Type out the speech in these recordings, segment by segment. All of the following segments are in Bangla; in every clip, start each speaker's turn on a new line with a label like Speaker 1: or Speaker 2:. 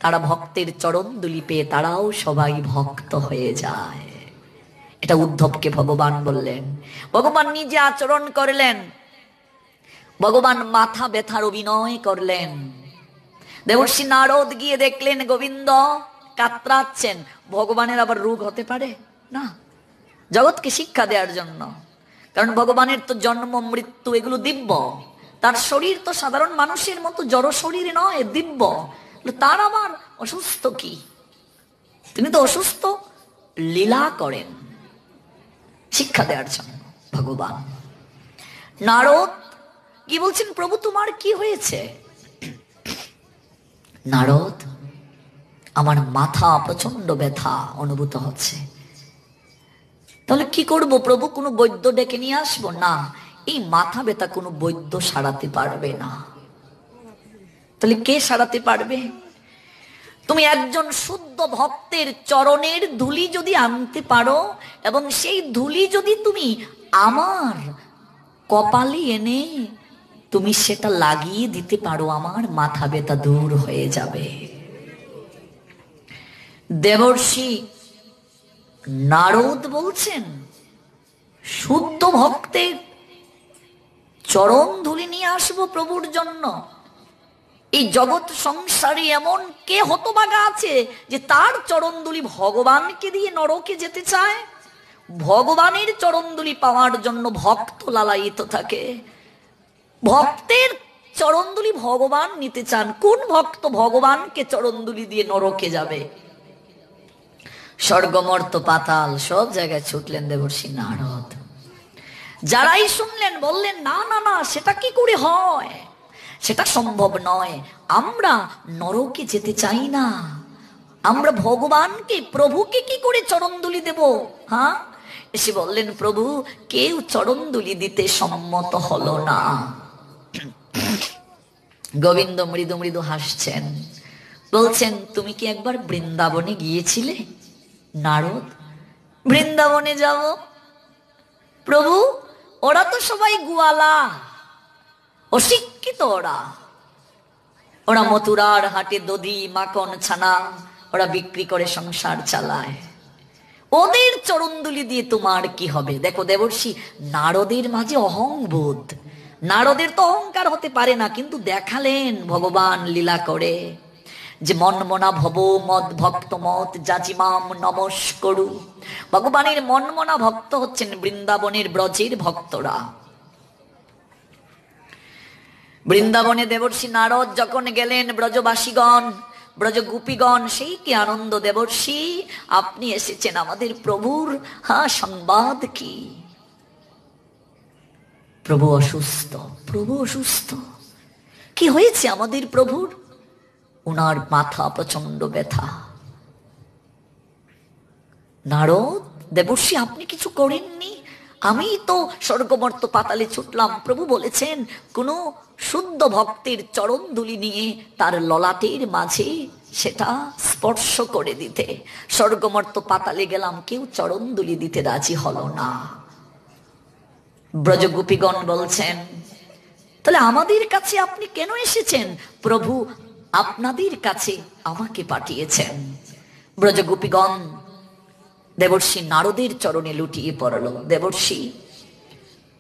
Speaker 1: তারা ভক্তের চরণ দুলি পেয়ে তারাও সবাই ভক্ত হয়ে যায়। এটা উদ্ধবকে ভগবান বললেন। ভগবান নিজে আচরণ করলেন, ভগবান মাথা ব্যথার অভিনয় করলেন। দেবর্ষি নারদ গিয়ে দেখলেন গোবিন্দ কাতরাচ্ছেন। ভগবানের আবার রোগ হতে পারে না, জগৎকে শিক্ষা দেওয়ার জন্য। কারণ ভগবানের তো জন্ম মৃত্যু এগুলো দিব্য, তার শরীর তো সাধারণ মানুষের মতো জড় শরীর নয়, দিব্য। তার আবার অসুস্থ কি? তিনি তো অসুস্থ লীলা করেন শিক্ষা দেওয়ার জন্য ভগবান। নারদ কি বলছেন, প্রভু তোমার কি হয়েছে? নারদ, আমার মাথা প্রচন্ড ব্যথা অনুভূত হচ্ছে। তাহলে কি করব প্রভু, কোনো বৈদ্য ডেকে নিয়ে আসবো? না, এই মাথা ব্যথা কোনো বৈদ্য সারাতে পারবে না। তাহলে কে সারাতে পারবে? তুমি একজন শুদ্ধ ভক্তের চরণের ধুলি যদি আনতে পারো এবং সেই ধুলি যদি তুমি আমার কপালে এনে তুমি সেটা লাগিয়ে দিতে পারো, আমার মাথা ব্যথা দূর হয়ে যাবে। দেবর্ষি নারদ বলছেন, শুদ্ধ ভক্তের চরণ ধুলি নিয়ে আসবো প্রভুর জন্য? এই জগৎ সংসারে এমন কে হতভাগা আছে যে তার চরণ ধুলি ভগবানকে দিয়ে নরকে যেতে চায়? ভগবানের চরণ ধুলি পাওয়ার জন্য ভক্ত লালায়িত থাকে। ভক্তের চরণ ধুলি ভগবান নিতে চান। কোন ভক্ত ভগবানকে চরণ ধুলি দিয়ে নরকে যাবে? স্বর্গমর্ত পাতাল সব জায়গায় ছুটলেন দেবর্ষি নারদ। যারাই শুনলেন বললেন, না না না, সেটা কি করে হয়, সেটা সম্ভব নয়। আমরা নরকে যেতে চাই না, আমরা ভগবানকে প্রভুকে কি করে চরণধুলি দেব? হ্যাঁ, এসে বললেন, প্রভু কেউ চরণধুলি দিতে সম্মত হলো না। গোবিন্দ মৃদু মৃদু হাসছেন, বলছেন, তুমি কি একবার বৃন্দাবনে গিয়েছিলে? নারদ, বৃন্দাবনে যাব প্রভু? ওরা তো সবাই গোয়ালা, অশিক্ষিত। ওরা মথুরার হাটে দধি মাখন ছানা ওরা বিক্রি করে সংসার চালায়। ওদের চরণধুলি দিয়ে তোমার কি হবে? দেখো দেবর্ষি, নারদের মাঝে অহংবোধ, নারদের তো অহংকার হতে পারে না, কিন্তু দেখালেন ভগবান লীলা করে যে মনমনা ভব মদ ভক্ত মত যাজিমাম নমস্করু। ভগবানের মনমনা ভক্ত হচ্ছেন বৃন্দাবনের ব্রজের ভক্তরা। বৃন্দাবনে দেবর্ষি নারদ যখন গেলেন, ব্রজবাসীগণ ব্রজ গোপীগণ সেই কি আনন্দ! দেবর্ষি আপনি এসেছেন, আমাদের প্রভুর সংবাদ কি? প্রভু অসুস্থ। প্রভু অসুস্থ? কি হয়েছে আমাদের প্রভুর? ওনার মাথা প্রচন্ড ব্যথা। নারদ, দেবর্ষি আপনি কিছু করেননি? আমি তো স্বর্গমর্ত পাতালে ছুটলাম। প্রভু বলেছেন কোন শুদ্ধ ভক্তের চরণ ধুলি নিয়ে তার ললাটের মাঝে সেটা স্পর্শ করে দিতে। স্বর্গমর্ত পাতালে গেলাম, কেউ চরণ ধুলি দিতে রাজি হলো না। ব্রজগোপীগণ বলছেন, তাহলে আমাদের কাছে আপনি কেন এসেছেন? প্রভু আপনাদের কাছে আমাকে পাঠিয়েছেন। ব্রজগোপীগণ দেবর্ষি নারদের চরণে লুটিয়ে পড়ল। দেবর্ষি,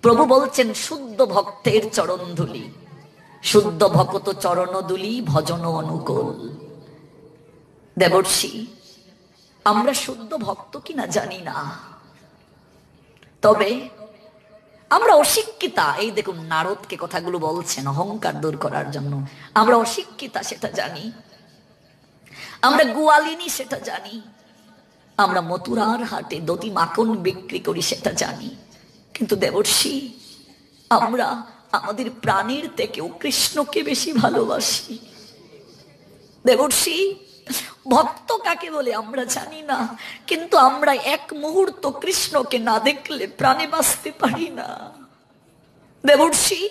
Speaker 1: প্রভু বলছেন শুদ্ধ ভক্তের চরণ ধুলি, শুদ্ধ ভক্ত চরণ ধুলি ভজন অনুকূল। দেবর্ষি, আমরা শুদ্ধ ভক্ত কিনা জানি না, তবে আমরা অশিক্ষিতা। এই দেখুন নারদকে কথাগুলো বলছেন অহংকার দূর করার জন্য। আমরা অশিক্ষিতা সেটা জানি, আমরা গোয়ালিনী সেটা জানি, আমরা মথুরার হাটে দধি মাখন বিক্রি করি সেটা জানি, কিন্তু দেবর্ষি আমরা আমাদের প্রাণের থেকেও কৃষ্ণকে বেশি ভালোবাসি। দেবর্ষি, ভক্ত কাকে বলে আমরা জানি না, কিন্তু আমরা এক মুহূর্ত কৃষ্ণকে না দেখলে প্রাণে বাঁচতে পারি না। দেবর্ষি,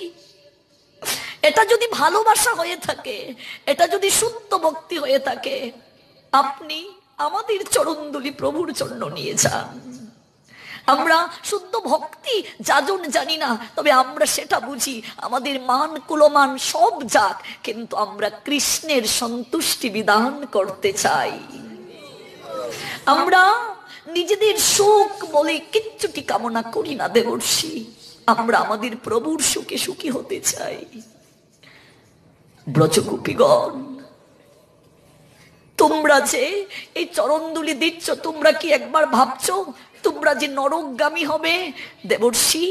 Speaker 1: এটা যদি ভালোবাসা হয়ে থাকে, এটা যদি শুদ্ধ ভক্তি হয়ে থাকে, আপনি আমাদের চরণধুলি প্রভুর জন্য নিয়ে যান। আমরা শুদ্ধ ভক্তি যাজন জানি না, তবে আমরা সেটা বুঝি। আমাদের মান কুলমান সব যাক, কিন্তু আমরা কৃষ্ণের সন্তুষ্টি বিধান করতে চাই। আমরা নিজেদের সুখ বলে কিচ্ছুটি কামনা করি না দেবর্ষি, আমরা আমাদের প্রভুর সুখে সুখী হতে চাই। ব্রজগোপীগণ, তোমরা যে এই চরণদুলি দিচ্ছ, তোমরা কি একবার ভাবছো তোমরা যে নরকগামী হবে? দেবর্ষি,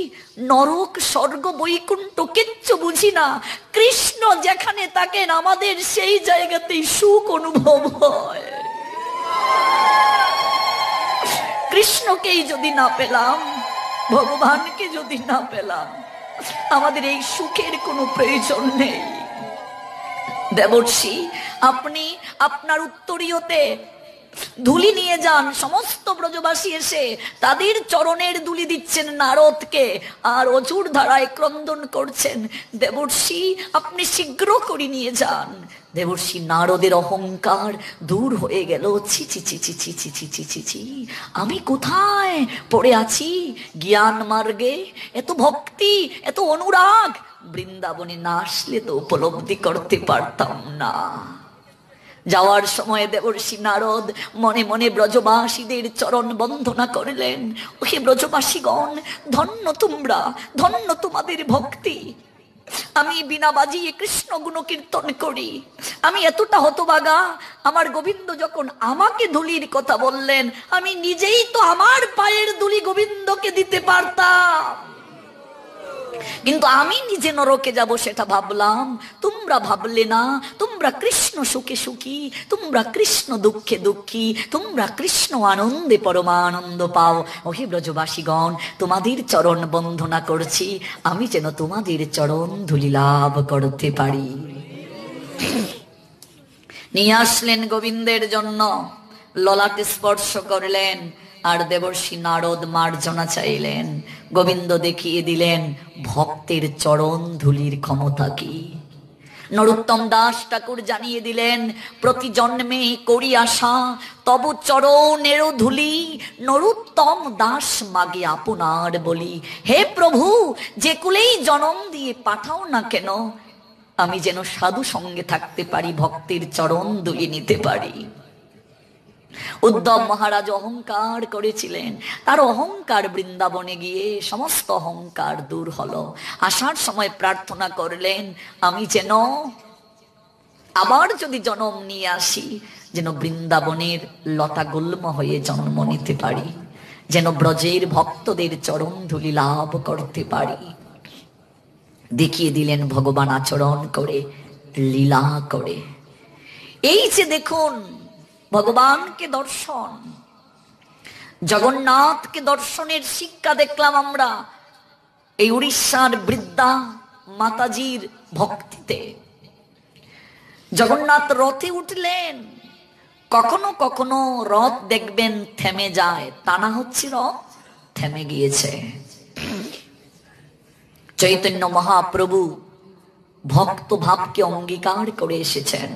Speaker 1: নরক স্বর্গ বৈকুণ্ঠ কিচ্ছু বুঝি না, কৃষ্ণ যেখানে থাকেন আমাদের সেই জায়গাতেই সুখ অনুভব হয়। কৃষ্ণকেই যদি না পেলাম, ভগবানকে যদি না পেলাম, আমাদের এই সুখের কোনো প্রয়োজন নেই। দেবর্ষি, আপনি আপনার উত্তরীয়তে ধুলি নিয়ে যান, সমস্ত ব্রজবাসী এসে তাদের চরণের ধুলি দিচ্ছেন নারদকে, আর অঝুর ধারায় ক্রন্দন করছেন। দেবর্ষি, আপনি শীঘ্র করে নিয়ে যান। দেবর্ষি নারদের অহংকার দূর হয়ে গেল। ছি ছি ছি ছি ছি ছি ছি ছি ছি ছি, আমি কোথায় পড়ে আছি? জ্ঞান মার্গে এত ভক্তি, এত অনুরাগ বৃন্দাবনে না আসলে তো উপলব্ধি করতে পারতাম না। যাওয়ার সময় দেবর্ষি নারদ মনে মনে ব্রজবাসীদের চরণ বন্দনা করলেন। ওহে ব্রজবাসীগণ, ধন্য তোমরা, ধন্য তোমাদের ভক্তি। আমি বিনা বাজিয়ে কৃষ্ণ গুণ কীর্তন করি, আমি এতটা হতভাগা। আমার গোবিন্দ যখন আমাকে ধুলির কথা বললেন, আমি নিজেই তো আমার পায়ের ধুলি গোবিন্দকে দিতে পারতাম, কিন্তু আমি নিজে নরকে যাব সেটা ভাবলাম, তোমরা ভাবলে না। তোমরা কৃষ্ণ সুখে সুখী, তোমরা কৃষ্ণ দুঃখে দুঃখী, তোমরা কৃষ্ণ আনন্দে পরমানন্দ পাও। ওহে ব্রজবাসীগণ, তোমাদের চরণ বন্দনা করছি, আমি যেন তোমাদের চরণ ধুলি লাভ করতে পারি। নিয়ে আসলেন গোবিন্দের জন্য, ললাটে স্পর্শ করলেন, আর দেবর্ষি নারদ মার্জনা চাইলেন। গোবিন্দ দেখিয়ে দিলেন ভক্তের চরণ ধুলির ক্ষমতা কি। নরোত্তম দাস ঠাকুর জানিয়ে দিলেন, প্রতি জন্মে করি আশা তব চরণের ধুলি, নরোত্তম দাস মাগে আপনার বলি। হে প্রভু, যে কুলেই জনম দিয়ে পাঠাও না কেন, আমি যেন সাধু সঙ্গে থাকতে পারি, ভক্তের চরণ ধুলি নিতে পারি। উদ্ধব মহারাজ অহংকার করেছিলেন, তার অহংকার বৃন্দাবনে গিয়ে সমস্ত অহংকার দূর হলো। আসার সময় প্রার্থনা করলেন, আমি যেন আবার যদি জন্ম নিয়ে আসি, যেন বৃন্দাবনের লতা গুল্ম হয়ে জন্ম নিতে পারি, যেন ব্রজের ভক্তদের চরণ ধুলি লাভ করতে পারি। দেখিয়ে দিলেন ভগবান আচরণ করে, লীলা করে। এই যে দেখুন ভগবানকে দর্শন, জগন্নাথকে দর্শনের শিক্ষা দেখলাম আমরা এই উড়িষ্যার বৃদ্ধা মাতাজির ভক্তিতে। জগন্নাথ রথে উঠলেন, কখনো কখনো রথ দেখবেন থেমে যায়, তা না হচ্ছে রথ থেমে গিয়েছে। চৈতন্য মহাপ্রভু ভক্ত ভাবকে অঙ্গীকার করে এসেছেন।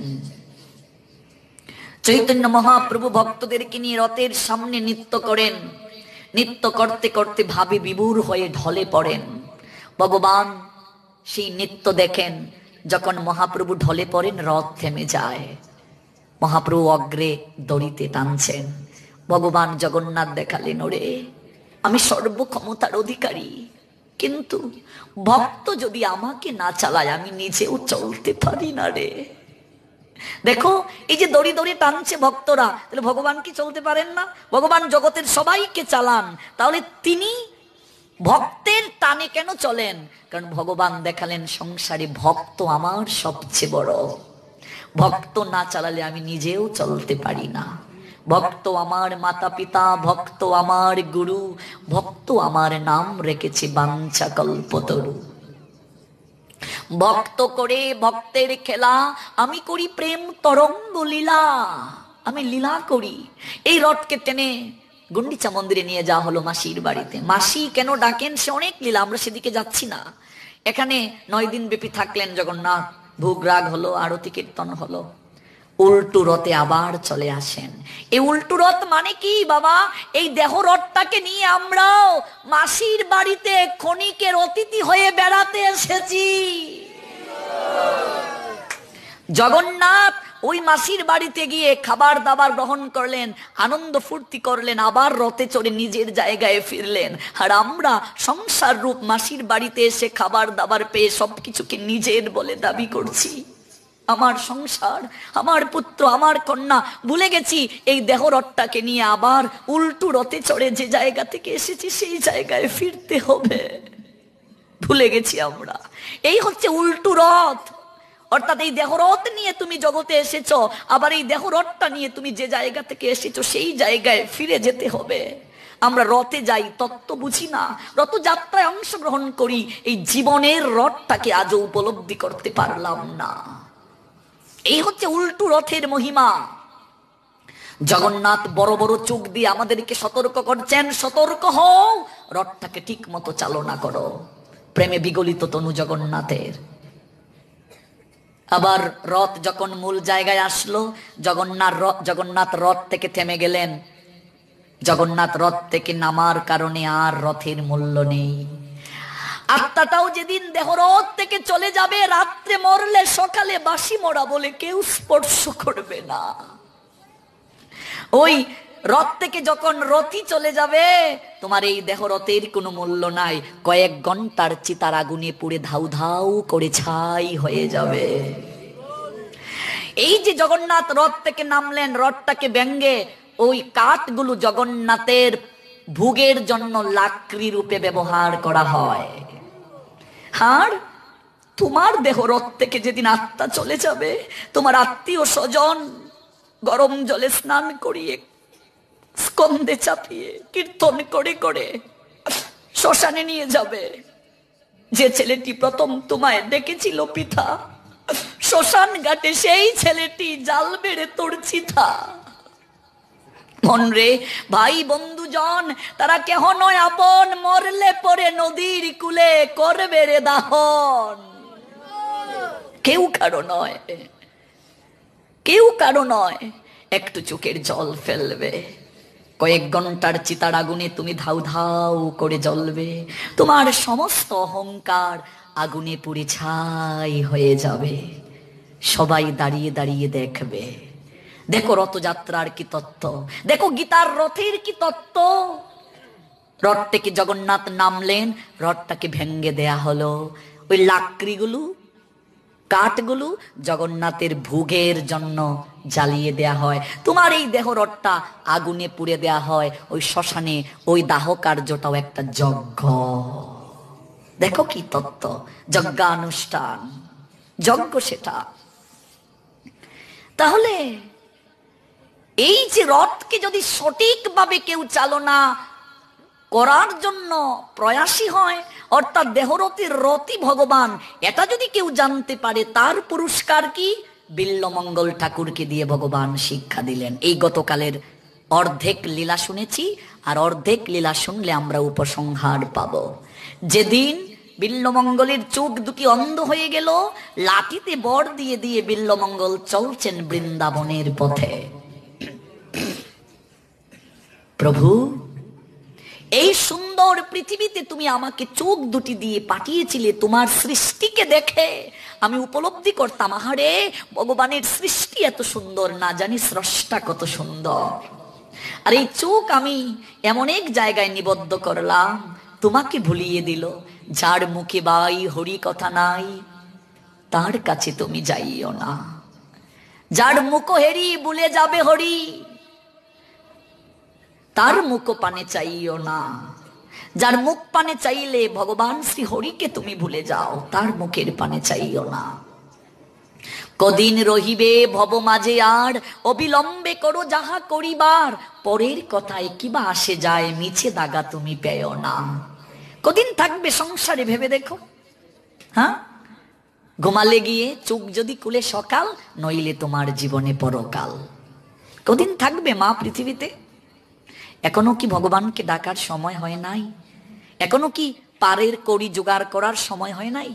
Speaker 1: চৈতন্য মহাপ্রভু ভক্তদেরকে নিয়ে রথের সামনে নৃত্য করেন, নৃত্য করতে করতে ভাবে বিভোর হয়ে ঢলে পড়েন। ভগবান সেই নৃত্য দেখেন, যখন মহাপ্রভু ঢলে পড়েন রথ থেমে যায়। মহাপ্রভু অগ্রে দড়িতে টানছেন। ভগবান জগন্নাথ দেখালেন, ওরে আমি সর্বক্ষমতার অধিকারী, কিন্তু ভক্ত যদি আমাকে না চালায় আমি নিজেও চলতে পারি না রে। দেখো এই যে দড়ি দড়ি টানছে ভক্তরা, তাহলে ভগবান কি চলতে পারেন না? ভগবান জগতের সবাইকে চালান, তাহলে তিনি ভক্তের টানে কেন চলেন? কারণ ভগবান দেখালেন সংসারে ভক্ত আমার সবচেয়ে বড়, ভক্ত না চালালে আমি নিজেও চলতে পারি না। ভক্ত আমার মাতা পিতা, ভক্ত আমার গুরু, ভক্ত আমার নাম রেখেছে বাঞ্ছা কল্পতরু। ভক্ত করে ভক্তের খেলা, আমি করি প্রেম তরঙ্গ লীলা, আমি লীলা করি। এই রথকে টেনে গুন্ডিচা মন্দিরে নিয়ে যাওয়া হলো মাসির বাড়িতে। মাসি কেন ডাকেন সে অনেক লীলা, আমরা সেদিকে যাচ্ছি না। এখানে 9 দিন ব্যাপী থাকলেন জগন্নাথ, ভোগ রাগ হলো, আরতি কীর্তন হলো। উল্টো রথে আবার চলে আসেন। এই উল্টো রথ মানে কি বাবা? এই দেহ রথটাকে নিয়ে আমরাও মাসির বাড়িতে ক্ষণিকের অতিথি হয়ে বেড়াতে এসেছি। জগন্নাথ ওই মাসির বাড়িতে গিয়ে খাবার দাবার গ্রহণ করলেন, আনন্দ ফুর্তি করলেন, আবার রথে চড়ে নিজের জায়গায় ফিরলেন। আর আমরা সংসার রূপ মাসির বাড়িতে এসে খাবার দাবার পেয়ে সবকিছুকে নিজের বলে দাবি করছি। আমার সংসার, আমার পুত্র, আমার কন্যা, ভুলে গেছি এই দেহ রথটাকে নিয়ে আবার উল্টো রথে চড়ে যে জায়গা থেকে এসেছি সেই জায়গায় ফিরতে হবে। ভুলে গেছি আমরা। এই হচ্ছে উল্টো রথ। অর্থাৎ এই দেহরথ নিয়ে তুমি জগতে এসেছো, আবার এই দেহরথটা নিয়ে তুমি যে জায়গা থেকে এসেছো সেই জায়গায় ফিরে যেতে হবে। আমরা রথে যাই, তত্ত্ব বুঝি না, রথযাত্রায় অংশগ্রহণ করি, এই জীবনের রথটাকে আজও উপলব্ধি করতে পারলাম না। এই হচ্ছে উল্টো রথের মহিমা। জগন্নাথ বড় বড় চোখ দিয়ে আমাদেরকে সতর্ক করছেন, সতর্ক হও, রথটাকে ঠিক মতো চালনা করো। প্রেমে বিগলিত তনু জগন্নাথের। আবার রথ যখন মূল জায়গায় আসলো, জগন্নাথ রথ থেকে থেমে গেলেন। জগন্নাথ রথ থেকে নামার কারণে আর রথের মূল্য নেই। আত্মাটাও যেদিন দেহরথ থেকে চলে যাবে, রাত্রে মরলে সকালে বাসি মরা বলে কেউ স্পর্শ করবে না। ওই রথ থেকে যখন রথই চলে যাবে, তোমার এই দেহরথের কোনো মূল্য নাই। কয়েক ঘন্টার চিতার আগুনে পুড়ে ধাউ ধাউ করে ছাই হয়ে যাবে। এই যে জগন্নাথ রথ থেকে নামলেন, রথটাকে ব্যঙ্গে ওই কাঠগুলো জগন্নাথের ভোগের জন্য লাকড়ি রূপে ব্যবহার করা হয়। আর তোমার দেহ রথ থেকে যেদিন আত্মা চলে যাবে, তোমার আত্মীয় স্বজন গরম জলে স্নান করিয়ে স্কন্ধে চাপিয়ে কীর্তন করে করে শ্মশানে নিয়ে যাবে। যে ছেলেটি প্রথম তোমায় ডেকেছিল পিতা, শ্মশান ঘাটে সেই ছেলেটি জাল বেড়ে তোর চিতা। মন রে ভাই বন্ধুজন, তারা কেহ নয় আপন, মরলে পরে নদীর কূলে করবে রে দাহন। কেউ কারো নয়, কেউ কারো নয়। একটু চোখের জল ফেলবে, কয়েক ঘন্টার চিতার আগুনে তুমি ধাউ ধাউ করে জ্বলবে। তোমার সমস্ত অহংকার আগুনে পুড়ে ছাই হয়ে যাবে। সবাই দাঁড়িয়ে দাঁড়িয়ে দেখবে। দেখো রথযাত্রার কি তত্ত্ব, দেখো গীতার রথের কি তত্ত্ব। রথ থেকে জগন্নাথ নামলেন, রথটাকে ভেঙ্গে দেয়া হলো। ওই লাকড়িগুলো, কাঠগুলো জগন্নাথের ভোগের জন্য জ্বালিয়ে দেয়া হয়। তোমার এই দেহ রথটা আগুনে পুড়ে দেয়া হয়। ওই শ্মশানে ওই দাহ কার্যটাও একটা যজ্ঞ। দেখো কি তত্ত্ব, যজ্ঞানুষ্ঠান, যজ্ঞ সেটা। তাহলে এই যে রথকে যদি সঠিকভাবে কেউ চালনা করার জন্য প্রয়াসী হয়, অর্থাৎ দেহরথের রথই ভগবান, এটা যদি কেউ জানতে পারে, তার পুরস্কার কি? বিল্বমঙ্গল ঠাকুরকে দিয়ে ভগবান শিক্ষা দিলেন। এই গতকালের অর্ধেক লীলা শুনেছি, আর অর্ধেক লীলা শুনলে আমরা উপসংহার পাব। যেদিন বিল্বমঙ্গলের চোখ দুটি অন্ধ হয়ে গেল, লাঠিতে বর দিয়ে দিয়ে বিল্বমঙ্গল চলছেন বৃন্দাবনের পথে। প্রভু, এই সুন্দর পৃথিবীতে তুমি আমাকে চোখ দুটি দিয়ে পাঠিয়েছিলে, তোমার সৃষ্টিকে দেখে আমি উপলব্ধি করতাম, আহারে ভগবানের সৃষ্টি এত সুন্দর, না জানি স্রষ্টা কত সুন্দর। আর এই চোখ আমি এমন এক জায়গায় নিবদ্ধ করলাম, তোমাকে ভুলিয়ে দিল। যার মুখে বাই হরি কথা নাই, তার কাছে তুমি যাইও না। যার মুখ হেরি ভুলে যাবে হরি, তার মুখ পানে চাইও না। যার মুখ পানে চাইলে ভগবান শ্রী হরিকে তুমি ভুলে যাও, তার মুখের পানে চাইও না। কদিন রহিবে ভব মাঝে আর, অবিলম্বে করো যাহা করিবার, পরের কথায় কিবা আসে যায়, মিছে দাগা তুমি পেও না। কদিন থাকবে সংসারে ভেবে দেখো। হ্যাঁ, ঘুমালে গিয়ে চোখ যদি খুলে সকাল, নইলে তোমার জীবনে পরকাল। কদিন থাকবে মা পৃথিবীতে? এখনো কি ভগবানকে ডাকার সময় হয় নাই? এখনো কি পারের কড়ি জোগাড় করার সময় হয় নাই?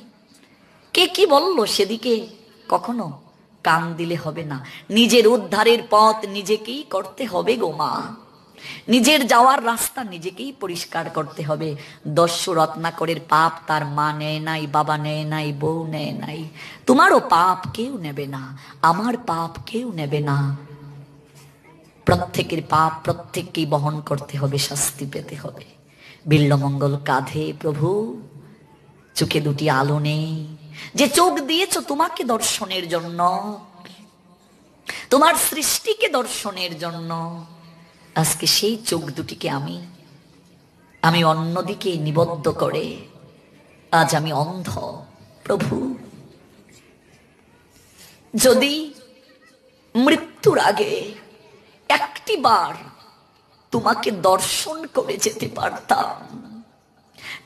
Speaker 1: কে কি বলল সেদিকে কখনো কান দিলে হবে না, নিজের উদ্ধারের পথ নিজেকেই করতে হবে গো মা। নিজের যাওয়ার রাস্তা নিজেকেই পরিষ্কার করতে হবে। দস্যু রত্নাকরের পাপ তার মা নেয় নাই, বাবা নেয় নাই, বউ নেয় নাই। তোমারও পাপ কেউ নেবে না, আমার পাপ কেউ নেবে না। প্রত্যেকের পাপ প্রত্যেককেই বহন করতে হবে, শাস্তি পেতে হবে। বিল্বমঙ্গল কাঁধে, প্রভু চোখে দুটি আলো নেই, যে চোখ দিয়েছ তোমাকে দর্শনের জন্য, তোমার সৃষ্টিকে দর্শনের জন্য, আজকে সেই চোখ দুটিকে আমি অন্যদিকে নিবদ্ধ করে আজ আমি অন্ধ। প্রভু, যদি মৃত্যুর আগে একটি বার তোমাকে দর্শন করে যেতে পারতাম।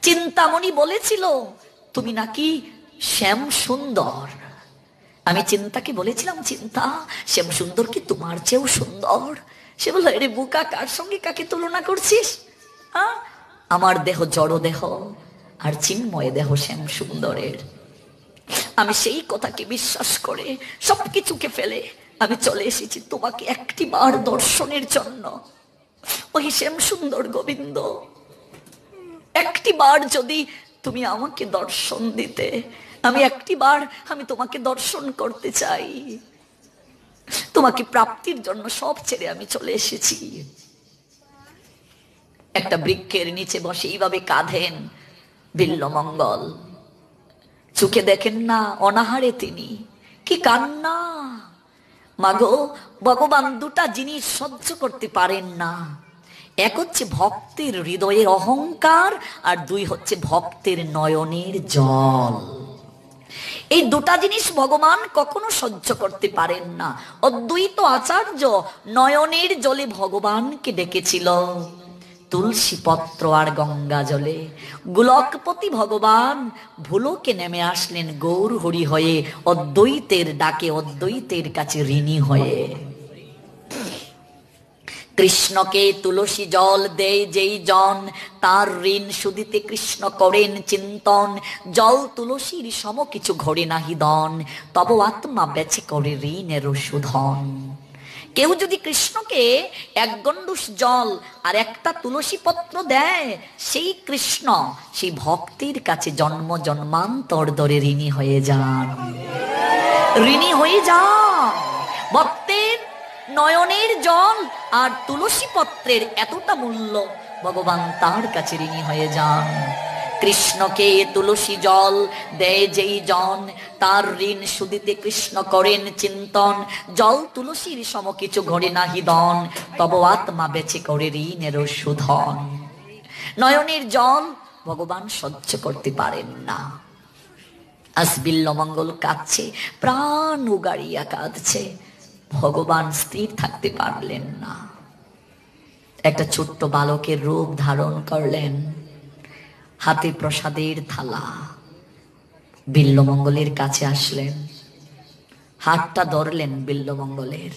Speaker 1: চিন্তামণি বলেছিল তুমি নাকি শ্যাম সুন্দর। আমি চিন্তাকে বলেছিলাম, চিন্তা শ্যাম সুন্দর কি তোমার চেয়েও সুন্দর? সে বলল, এরে বুকা, কার সঙ্গে কাকে তুলনা করছিস? আমার দেহ জড় দেহ, আর চিন্ময় দেহ শ্যাম সুন্দরের। আমি সেই কথাকে বিশ্বাস করে সবকিছুকে ফেলে আমি চলে এসেছি তোমাকে একটি বার দর্শনের জন্য। ওই শ্যাম সুন্দর গোবিন্দ, একটি বার যদি তুমি আমাকে দর্শন দিতে, আমি একটি বার আমি তোমাকে দর্শন করতে চাই। তোমাকে প্রাপ্তির জন্য সব ছেড়ে আমি চলে এসেছি। একটা বৃক্ষের নিচে বসে এইভাবে কাঁদেন বিল্বমঙ্গল। চোখে দেখেন না অনাহারে তিনি, কি কান্না। মাগো, ভগবান দুটা জিনিস সহ্য করতে পারেন না। এক হচ্ছে ভক্তের হৃদয়ের অহংকার, আর দুই হচ্ছে ভক্তের নয়নের জল। এই দুটা জিনিস ভগবান কখনো সহ্য করতে পারেন না। অদ্বৈত আচার্য নয়নের জলে ভগবানকে ডেকেছিল, তুলসী পত্র আর গঙ্গা জলে। গোলকপতি ভগবান ভুলোকে নেমে আসলেন গৌর হরি হয়ে, অদ্বৈতের ডাকে অদ্বৈতের কাছে ঋণী হয়ে। কৃষ্ণকে তুলসী জল দেয় যেই জন, তার ঋণ শুধিতে কৃষ্ণ করেন চিন্তন। জল তুলসীর সম কিছু ঘরে নাহি দন, তব আত্মা বেছে করে ঋণের শোধন। কেউ যদি কৃষ্ণকে এক গণ্ডুষ জল আর একটা তুলসী পত্র দেয়, সেই কৃষ্ণ সেই ভক্তির কাছে জন্ম জন্মান্তর ধরে ঋণী হয়ে যান, ঋণী হয়ে যান। ভক্তের নয়নের জল আর তুলসী পত্রের এতটা মূল্য, ভগবান তার কাছে ঋণী হয়ে যান। কৃষ্ণকে তুলসী জল দেয় যেই জন, তার ঋণ শুধিতে কৃষ্ণ করেন চিন্তন। জল তুলসীর সম কিছু ঘরে নাহি দন, তব আত্মা বেছে করে ঋণের শোধন। নয়নের জল ভগবান সহ্য করতে পারেন না। আজ বিল্বমঙ্গল কাঁদছে, প্রাণ উগাড়িয়া কাঁদছে। ভগবান স্থির থাকতে পারলেন না, একটা ছোট্ট বালকের রূপ ধারণ করলেন, হাতে প্রসাদের থালা। বিল্বমঙ্গলের কাছে আসলেন, হাতটা ধরলেন বিল্বমঙ্গলের।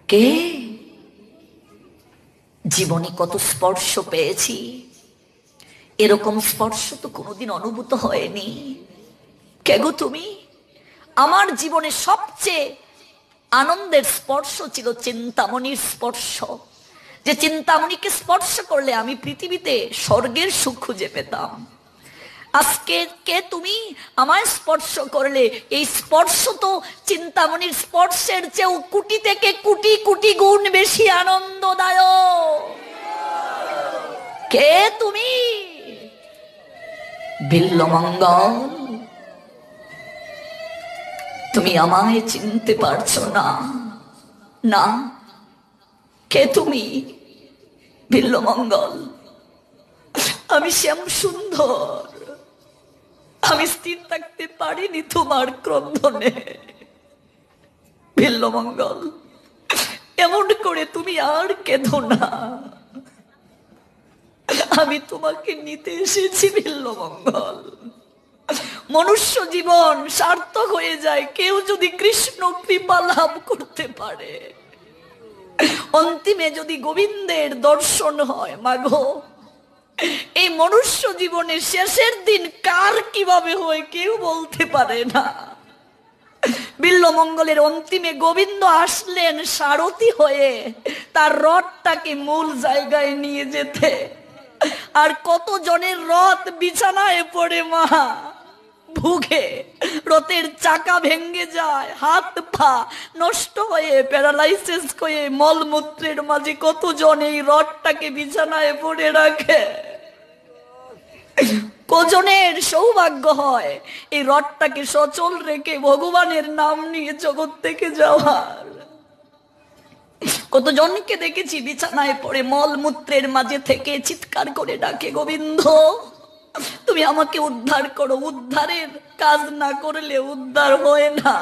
Speaker 1: কে? জীবনে কত স্পর্শ পেয়েছি, এরকম স্পর্শ তো কোনোদিন অনুভূত হয়নি। কে গো তুমি? আমার জীবনে সবচেয়ে আনন্দের স্পর্শ ছিল চিন্তামণির স্পর্শ। যে চিন্তামণিকে স্পর্শ করলে আমি পৃথিবীতে স্বর্গের সুখ খুঁজে পেতাম। আজকে কে তুমি? আমায় স্পর্শ করলে এই স্পর্শ তো চিন্তামণির স্পর্শের চেয়েও কোটি থেকে কোটি কোটি গুণ বেশি আনন্দদায়ক। কে তুমি? বিল্বমঙ্গল, তুমি আমায় চিনতে পারছো না? না, কে তুমি? বিল্বমঙ্গল, আমি শ্যাম সুন্দর। আমি স্থির থাকতে পারিনি তোমার ক্রন্দনে। বিল্বমঙ্গল, এমন করে তুমি আর কেঁদো না, আমি তোমাকে নিতে এসেছি। বিল্বমঙ্গল, মনুষ্য জীবন সার্থক হয়ে যায় কেউ যদি কৃষ্ণ কৃপা লাভ করতে পারে, অন্তিমে যদি গোবিন্দের দর্শন হয়। মাগো, এই মনুষ্য জীবনের শেষের দিন কার কিভাবে হয় কেউ বলতে পারে না। বিল্বমঙ্গলের অন্তিমে গোবিন্দ আসলেন সারথি হয়ে তার রথটাকে মূল জায়গায় নিয়ে যেতে। আর কত জনের রথ বিছানায় পড়ে মা ভুগে, রথের চাকা ভেঙে যায়, হাত পা নষ্ট হয়ে প্যারালাইসিস হয়ে মলমূত্রের মাঝে কতজন এই রথটাকে বিছানায় পড়ে রাখে। কজনের সৌভাগ্য হয় এই রথটাকে সচল রেখে ভগবানের নাম নিয়ে জগৎ থেকে যাওয়ার। কতজনকে দেখেছি বিছানায় পড়ে মলমূত্রের মাঝে থেকে চিৎকার করে ডাকে, গোবিন্দ তুমি আমাকে উদ্ধার করো। উদ্ধারের কাজ না করলে উদ্ধার হয় না।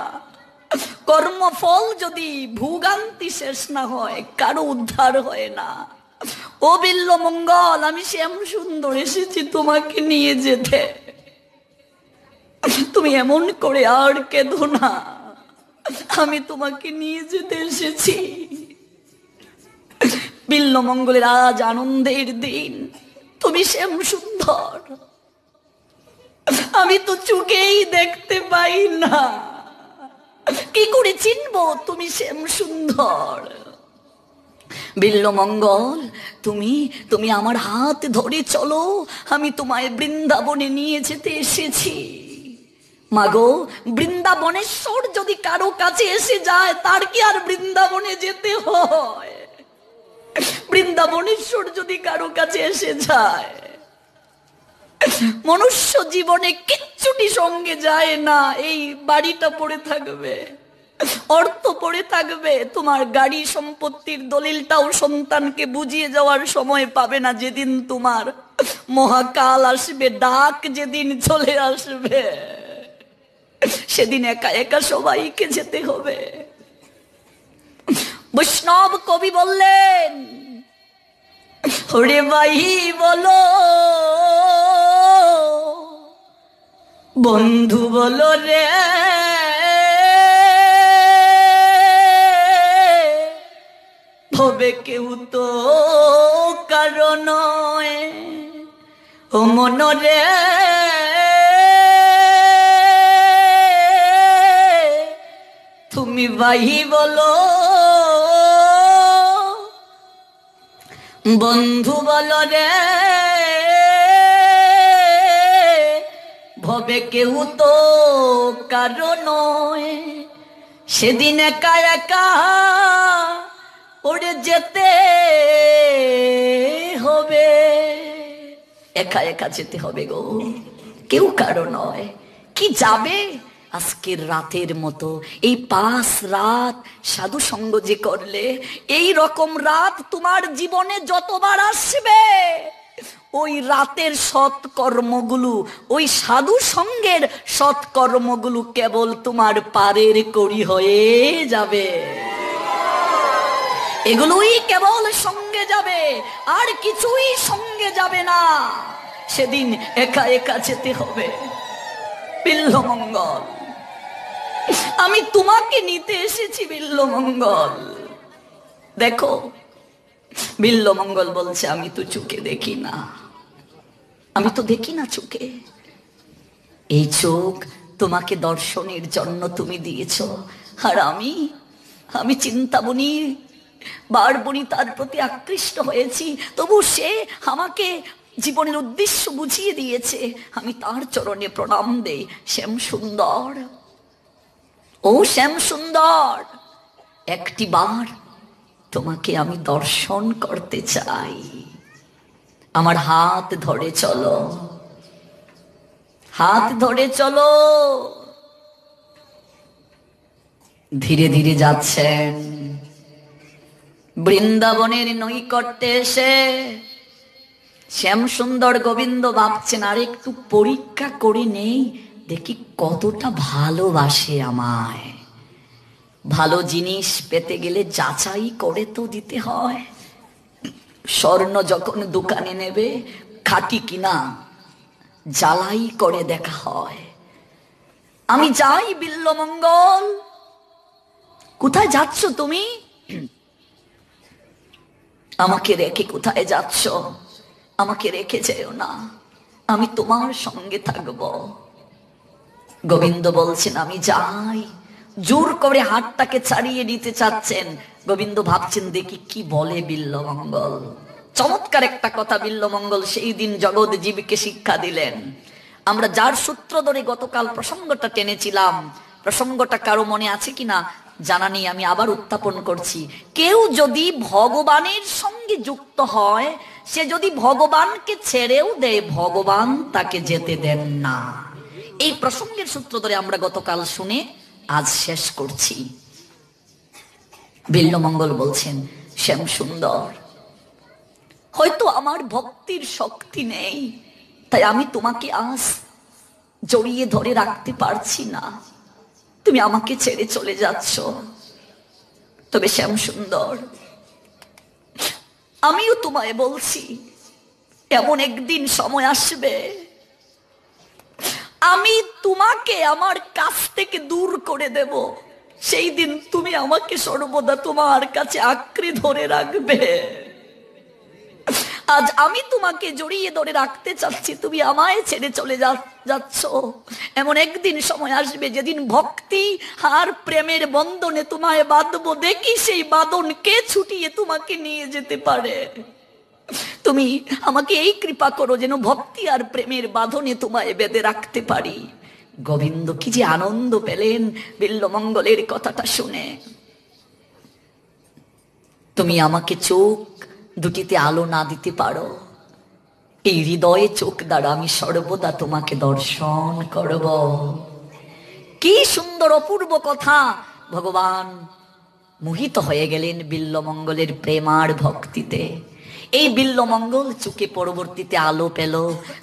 Speaker 1: কর্মফল যদি ভোগান্তি শেষ না হয় কারো উদ্ধার হয় না। ও বিল্বমঙ্গল, আমি শ্যাম সুন্দর এসেছি তোমাকে নিয়ে যেতে। তুমি এমন করে আর কেঁদো না, আমি তোমাকে নিয়ে যেতে এসেছি। বিল্বমঙ্গলের আজ আনন্দের দিন, তুমি শ্যাম সুন্দর, আমি তো চোখেই দেখতে পাই না, কি করে চিনবো তুমি শ্যাম সুন্দর? বিল্বমঙ্গল, তুমি আমার হাত ধরে চলো, আমি তোমায় বৃন্দাবনে নিয়ে যেতে এসেছি। মাগো, বৃন্দাবনেশ্বর যদি কারো কাছে এসে যায় তার কি আর বৃন্দাবনে যেতে হয়? বৃন্দাবনেশ্বর যদি কারো কাছে এসে যায়, মনুষ্য জীবনে কিচ্ছুটি সঙ্গে যায় না। এই বাড়িটা পড়ে থাকবে, অর্থ পড়ে থাকবে, তোমার গাড়ি সম্পত্তির দলিলটাও সন্তানকে বুঝিয়ে যাওয়ার সময় পাবে না। যেদিন তোমার মহাকাল আসবে, ডাক যেদিন চলে আসবে, সেদিন একা একা সবাইকে যেতে হবে। বৈষ্ণব কবি বললেন, ওরে ভাই বলো, বন্ধু বলো রে, হবে কেউ তো কারণ ও মনরে, তুমি ভাই বলো, বন্ধু বলো রে, ভবে কেউ তো কারণ সেদিন একা একা ওরে যেতে হবে। একা একা যেতে হবে গো, কেউ কারো নয়। কি যাবে আজকের রাতের মতো এই 5 রাত সাধু সঙ্গ যে করলে, এই রকম রাত তোমার জীবনে যতবার আসবে, ওই রাতের সৎকর্মগুলো, ওই সাধু সঙ্গের সৎকর্মগুলো কেবল তোমার পারের কড়ি হয়ে যাবে। এগুলোই কেবল সঙ্গে যাবে, আর কিছুই সঙ্গে যাবে না। সেদিন একা একা যেতে হবে। বিল্বমঙ্গল, আমি তোমাকে নিতে এসেছি বিল্বমঙ্গল। দেখো, বিল্বমঙ্গল বলছে, আমি তো চোখে দেখি না, আমি তো দেখি না চোখে। এই চোখ তোমাকে দর্শনের জন্য তুমি দিয়েছ, আর আমি চিন্তামণি বারবণী তার প্রতি আকৃষ্ট হয়েছি, তবু সে আমাকে জীবনের উদ্দেশ্য বুঝিয়ে দিয়েছে, আমি তার চরণে প্রণাম দেই। শ্যাম সুন্দর, ও শ্যাম সুন্দর, একটি বার তোমাকে আমি দর্শন করতে চাই। আমার হাত ধরে চলো, হাত ধরে চলো। ধীরে ধীরে যাচ্ছেন। বৃন্দাবনের নৈকট্যে এসে শ্যাম সুন্দর গোবিন্দ ভাবছেন, আর একটু পরীক্ষা করে নেই, দেখি কতটা ভালোবাসে আমায়। ভালো জিনিস পেতে গেলে যাচাই করে তো দিতে হয়। স্বর্ণ যখন দোকানে নেবে, খাঁটি কিনা জ্বালাই করে দেখা হয়। আমি যাই বিল্বমঙ্গল। কোথায় যাচ্ছ তুমি? আমাকে রেখে কোথায় যাচ্ছ? আমাকে রেখে যেও না, আমি তোমার সঙ্গে থাকব। গোবিন্দ বলছেন, আমি যাই, জোর করে হাতটাকে ছাড়িয়ে নিতে চাচ্ছেন। গোবিন্দ ভাবছেন দেখি কি বলে বিল্বমঙ্গল। চমৎকার একটা কথা বিল্বমঙ্গল সেই দিন জগৎ জীবকে শিক্ষা দিলেন। আমরা যার সূত্র ধরে গতকাল প্রসঙ্গটা টেনেছিলাম, প্রসঙ্গটা কারো মনে আছে কিনা জানা নেই, আমি আবার উত্থাপন করছি। কেউ যদি ভগবানের সঙ্গে যুক্ত হয়, সে যদি ভগবানকে ছেড়েও দেয়, ভগবান তাকে যেতে দেন না। এই প্রসঙ্গের সূত্র ধরে আমরা গতকাল শুনে আজ শেষ করছি। বিল্বমঙ্গল বলছেন, শ্যাম সুন্দর, হয়তো আমার ভক্তির শক্তি নেই, তাই আমি তোমাকে আজ জড়িয়ে ধরে রাখতে পারছি না, তুমি আমাকে ছেড়ে চলে যাচ্ছ। তবে শ্যাম সুন্দর, আমিও তোমায় বলছি, এমন একদিন সময় আসবে আমি তোমাকে আমার কাছ থেকে দূর করে দেব। সেই দিন তুমি আমাকে সর্বদা তোমার কাছে আঁকড়ে ধরে রাখবে। আজ আমি তোমাকে জড়িয়ে ধরে রাখতে চাচ্ছি, তুমি আমায় ছেড়ে চলে যাচ্ছ। এমন একদিন সময় আসবে যেদিন ভক্তি আর প্রেমের বন্ধনে তোমায় বাঁধবো, দেখি সেই বাঁধন কে ছুটিয়ে তোমাকে নিয়ে যেতে পারে। তুমি আমাকে এই কৃপা করো যেন ভক্তি আর প্রেমের বাঁধনে তোমায় বেঁধে রাখতে পারি। গোবিন্দ কি যে আনন্দ পেলেন বিল্বমঙ্গলের কথাটা শুনে। তুমি আমাকে চোখ দুটিতে আলো না দিতে পারো, এই হৃদয়ে চোখ দ্বারা আমি সর্বদা তোমাকে দর্শন করব। কি সুন্দর অপূর্ব কথা! ভগবান মোহিত হয়ে গেলেন বিল্বমঙ্গলের প্রেম আর ভক্তিতে। এই বিল্বমঙ্গল চোখে পরবর্তীতে আলো পেল,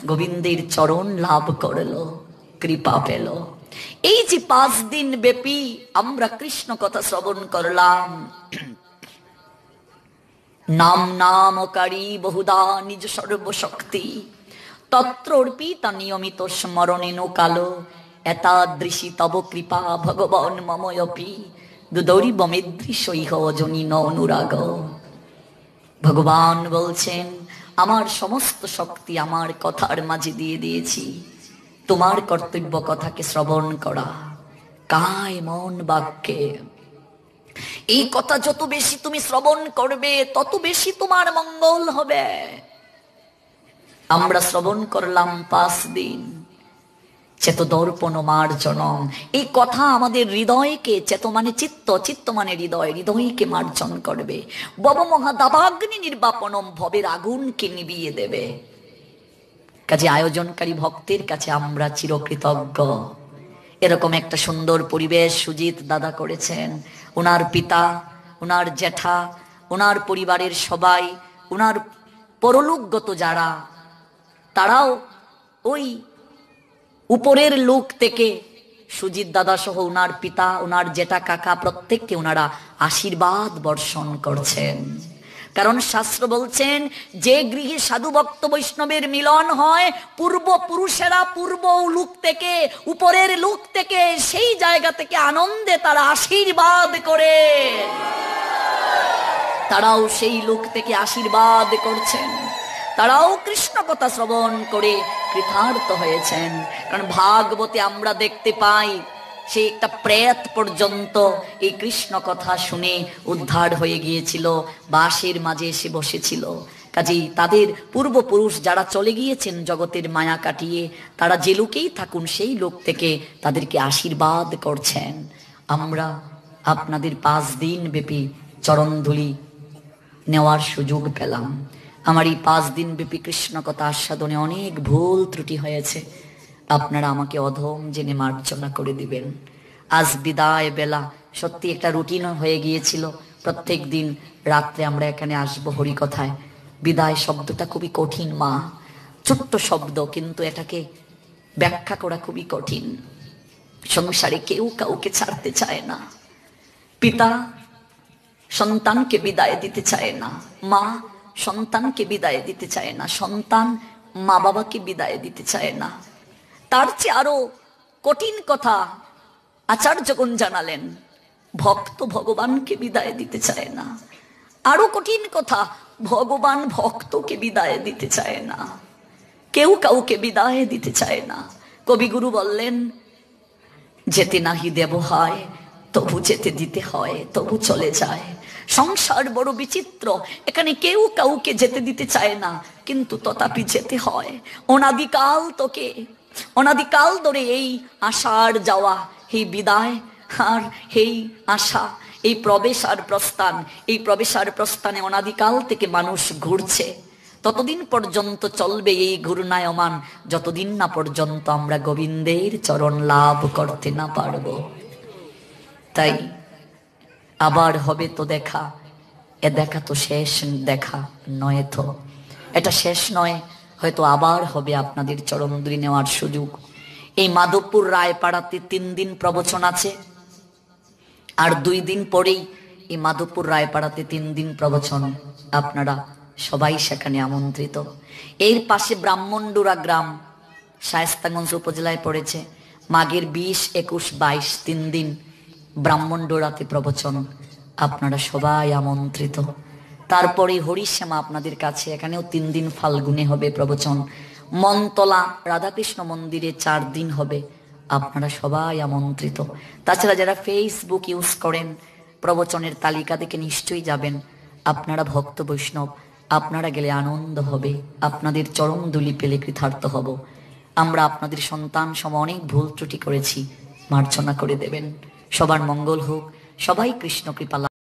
Speaker 1: গোবিন্দের চরণ লাভ করল, কৃপা পেল। এই যে 5 দিন ব্যাপী আমরা কৃষ্ণ কথা শ্রবণ করলাম, নাম নামকারী বহুদা নিজ সর্বশক্তি তত্র অর্পিতা নিয়মিত স্মরণেন কালো এতাদৃশী তব কৃপা ভগবান মময়পি দুদৌরি বমেদৃশৈহ জনিন অনুরাগ। ভগবান বলছেন, আমার সমস্ত শক্তি আমার কথার মাঝে দিয়ে দিয়েছি, তোমার কর্তব্য কথাকে শ্রবণ করা কায় মন বাক্যে। এই কথা যত বেশি তুমি শ্রবণ করবে তত বেশি তোমার মঙ্গল হবে। আমরা শ্রবণ করলাম 5 দিন, চেত দর্পণ মার্জনম। এই কথা আমাদের হৃদয়কে, চেত মানে চিত্ত, চিত্ত মানে হৃদয়, হৃদয়কে মার্জন করবে। বব মহাদাবাগ্নি নির্বাপনম, ভবের আগুনকে নিভিয়ে দেবে। কাজে আয়োজনকারী ভক্তের কাছে আমরা চিরকৃতজ্ঞ। এরকম একটা সুন্দর পরিবেশ সুজিত দাদা করেছেন। ওনার পিতা, ওনার জ্যাঠা, ওনার পরিবারের সবাই, ওনার পরলোকগত যারা, তারাও ওই উপরের লোক থেকে সুজিত দাদা সহ ওনার পিতা, ওনার জ্যাঠা, কাকা প্রত্যেককে ওনারা আশীর্বাদ বর্ষণ করছেন। কারণ শাস্ত্র বলছেন, যে গৃহে সাধু ভক্ত বৈষ্ণবের মিলন হয়, পূর্বপুরুষেরা পূর্ব লোক থেকে, উপরের লোক থেকে, সেই জায়গা থেকে আনন্দে তারা আশীর্বাদ করে, তারাও সেই লোক থেকে আশীর্বাদ করছেন। তারাও কৃষ্ণ কথা শ্রবণ করে কৃতার্থ হয়েছেন। কারণ ভাগবতে আমরা দেখতে পাই, সে একটা প্রেত পর্যন্ত এই কৃষ্ণ কথা শুনে উদ্ধার হয়ে গিয়েছিল, বাঁশের মাঝে এসে বসেছিল। কাজেই তাদের পূর্বপুরুষ যারা চলে গিয়েছেন জগতের মায়া কাটিয়ে, তারা যে লোকেই থাকুন সেই লোক থেকে তাদেরকে আশীর্বাদ করছেন। আমরা আপনাদের 5 দিন ব্যাপী চরণধুলি নেওয়ার সুযোগ পেলাম। আমার এই 5 দিন ব্যাপী কৃষ্ণ কথা আস্বাদনে অনেক ভুল ত্রুটি হয়েছে, আপনারা আমাকে অধম জেনে মার্জনা করে দিবেন। আজ বিদায় বেলা সত্যি একটা রুটিন হয়ে গিয়েছিল, প্রত্যেক দিন রাত্রে আমরা এখানে আসবো হরিকথায়। বিদায় শব্দটা খুবই কঠিন মা, ছোট্ট শব্দ, কিন্তু এটাকে ব্যাখ্যা করা খুবই কঠিন। সংসারে কেউ কাউকে ছাড়তে চায় না, পিতা সন্তানকে বিদায় দিতে চায় না, মা সন্তানকে বিদায় দিতে চায় না, সন্তান মা বাবাকে বিদায় দিতে চায় না। তার চেয়ে আরো কঠিন কথা আচার্যগণ জানালেন, ভক্ত ভগবানকে বিদায় দিতে চায় না। আরো কঠিন কথা, ভগবান ভক্তকে বিদায় দিতে চায় না, কেউ কাউকে বিদায় দিতে চায় না। কবিগুরু বললেন, যেতে নাহি দেব হয় তবু যেতে দিতে হয়, তবু চলে যায়। সংসার বড় বিচিত্র, এখানে কেউ কাউকে যেতে দিতে চায় না, কিন্তু তথাপি যেতে হয়। অনাদিকাল ধরে এই আশার যাওয়া, এই বিদায় আর এই আশা, এই প্রবেশ আর প্রস্থান, এই প্রবেশ আর প্রস্থানে অনাদিকাল থেকে মানুষ ঘুরছে। ততদিন পর্যন্ত চলবে এই ঘূর্ণায়মান, যতদিন না পর্যন্ত আমরা গোবিন্দের চরণ লাভ করতে না পারব। তাই আবার হবে তো দেখা, এ দেখা তো শেষ দেখা নয়, তো এটা শেষ নয়, হয়তো আবার হবে আপনাদের চরণ ধুলি নেওয়ার সুযোগ। এই মাধবপুর রায়পাড়াতে 3 দিন প্রবচন আছে, আর 2 দিন পরেই এই মাধবপুর রায়পাড়াতে 3 দিন প্রবচন। আপনারা সবাই সেখানে আমন্ত্রিত। এর পাশে ব্রাহ্মণডুরা গ্রাম শায়েস্তাগঞ্জ উপজেলায় পড়েছে। মাঘের 20, 21, 22 3 দিন ব্রাহ্মণডোরাতে প্রবচন। আপনারা সবাই আমন্ত্রিত। তারপরে হরিশ্যামা আপনাদের কাছে, এখানেও 3 দিন ফাল্গুনে হবে প্রবচন। মনতলা রাধাকৃষ্ণ মন্দিরে 4 দিন হবে। আপনারা সবাই আমন্ত্রিত। তাছাড়া যারা ফেসবুক ইউজ করেন, প্রবচনের তালিকা দেখে নিশ্চয়ই যাবেন। আপনারা ভক্ত বৈষ্ণব, আপনারা গেলে আনন্দ হবে, আপনাদের চরণ ধুলি পেলে কৃতার্থ হব। আমরা আপনাদের সন্তান সম অনেক ভুল ত্রুটি করেছি, মার্জনা করে দেবেন। সবার মঙ্গল হোক, সবাই কৃষ্ণ কৃপা